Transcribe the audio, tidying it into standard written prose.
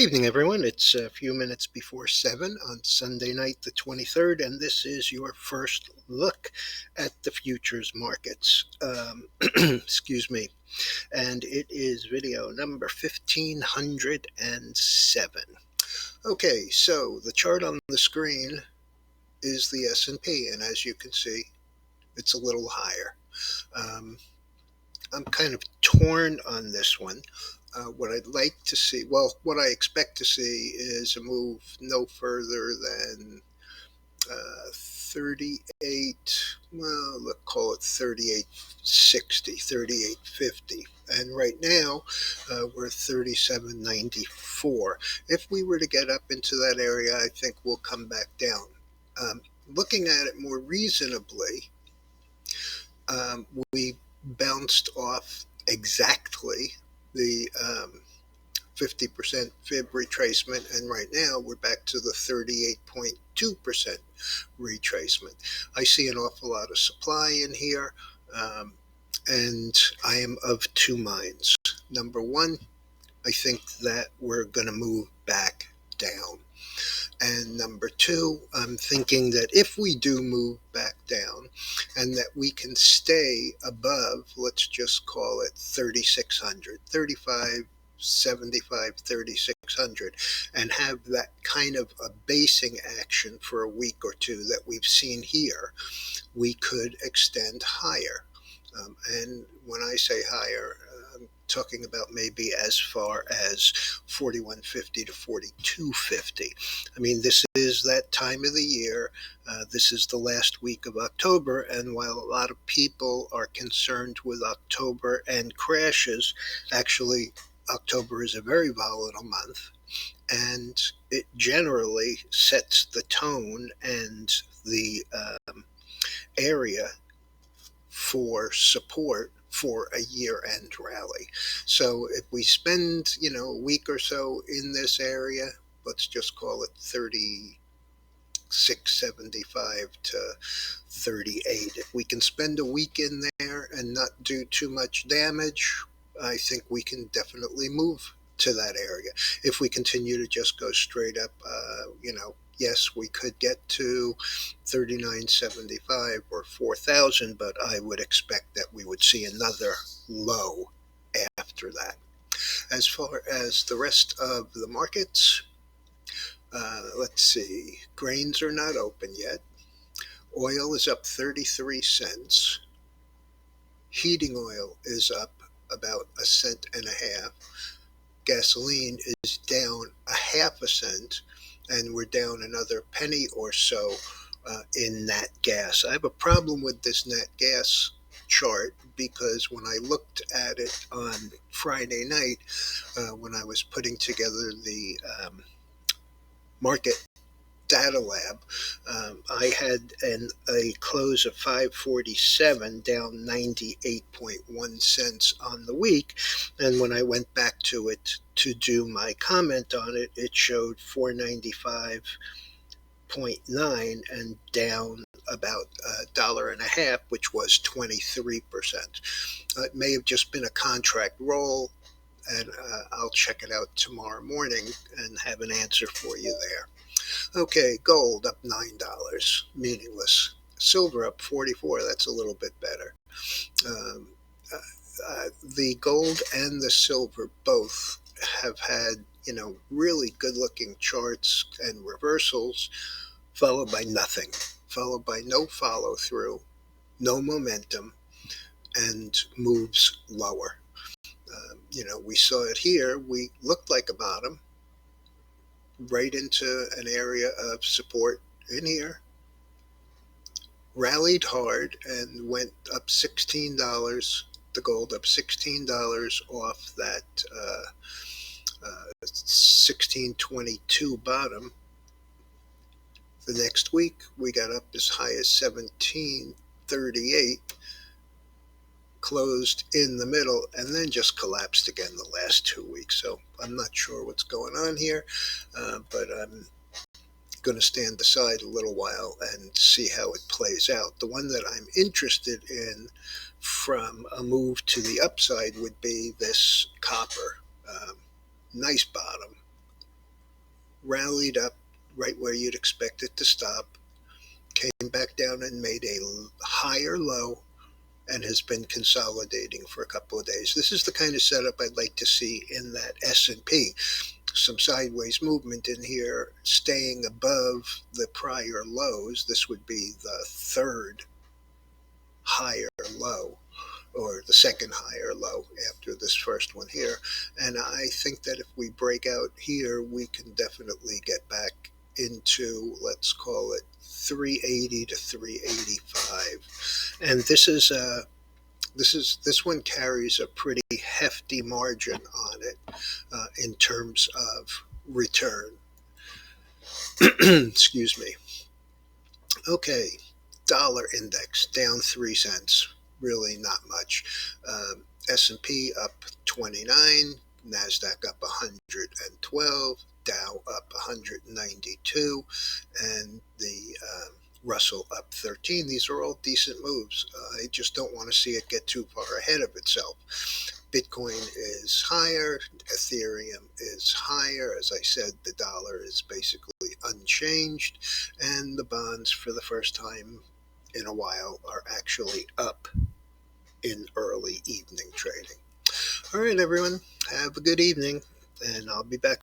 Evening, everyone. It's a few minutes before 7 on Sunday night, the 23rd, and this is your first look at the futures markets. Excuse me. And it is video number 1507. Okay, so the chart on the screen is the S&P, and as you can see, it's a little higher. Um, I'm kind of torn on this one. What I'd like to see, well, what I expect to see is a move no further than 38, well, let's call it 38.60, 38.50. And right now, we're 37.94. If we were to get up into that area, I think we'll come back down. Looking at it more reasonably, we bounced off exactly the 50% fib retracement, and right now we're back to the 38.2% retracement. I see an awful lot of supply in here, and I am of two minds. Number one, I think that we're going to move back down. And number two, I'm thinking that if we do move back down and that we can stay above, let's just call it 3,600, 35.75, 3,600, and have that kind of a basing action for a week or two that we've seen here, we could extend higher. And when I say higher, I'm talking about maybe as far as 41.50 to 42.50. I mean, this is that time of the year. This is the last week of October, and while a lot of people are concerned with October and crashes, actually, October is a very volatile month, and it generally sets the tone and the area for support for a year-end rally. So if we spend, a week or so in this area, let's just call it 36.75 to 38. If we can spend a week in there and not do too much damage, I think we can definitely move to that area. If we continue to just go straight up, yes, we could get to 39.75 or 4,000, but I would expect that we would see another low after that. As far as the rest of the markets, let's see, grains are not open yet. Oil is up 33 cents. Heating oil is up about a cent and a half. Gasoline is down a half a cent, and we're down another penny or so in nat gas. I have a problem with this nat gas chart because when I looked at it on Friday night, when I was putting together the market data lab, I had a close of 547, down 98.1 cents on the week. And when I went back to it to do my comment on it, it showed 495.9 and down about $1.50, which was 23%. It may have just been a contract roll, and I'll check it out tomorrow morning and have an answer for you there. Okay, gold up $9, meaningless. Silver up 44, that's a little bit better. The gold and the silver both have had, really good looking charts and reversals, followed by nothing, followed by no follow through, no momentum, and moves lower. We saw it here. We looked like a bottom, right into an area of support in here, rallied hard and went up $16, the gold up $16 off that 1622 bottom. The next week we got up as high as 1738, closed in the middle, and then just collapsed again the last 2 weeks. So I'm not sure what's going on here, but I'm going to stand aside a little while and see how it plays out. The one that I'm interested in from a move to the upside would be this copper. Nice bottom, rallied up right where you'd expect it to stop, came back down and made a higher low, and has been consolidating for a couple of days. This is the kind of setup I'd like to see in that S&P. Some sideways movement in here, staying above the prior lows. This would be the third higher low, or the second higher low after this first one here. And I think that if we break out here, we can definitely get back into, let's call it 380 to 385. And this one carries a pretty hefty margin on it in terms of return. Excuse me. Okay, dollar index down 3 cents. Really not much. S&P up 29, Nasdaq up 112, Dow up 192, and the Russell up 13. These are all decent moves. I just don't want to see it get too far ahead of itself. Bitcoin is higher, Ethereum is higher. As I said, the dollar is basically unchanged, and the bonds, for the first time in a while, are actually up in early evening trading. All right, everyone, have a good evening, and I'll be back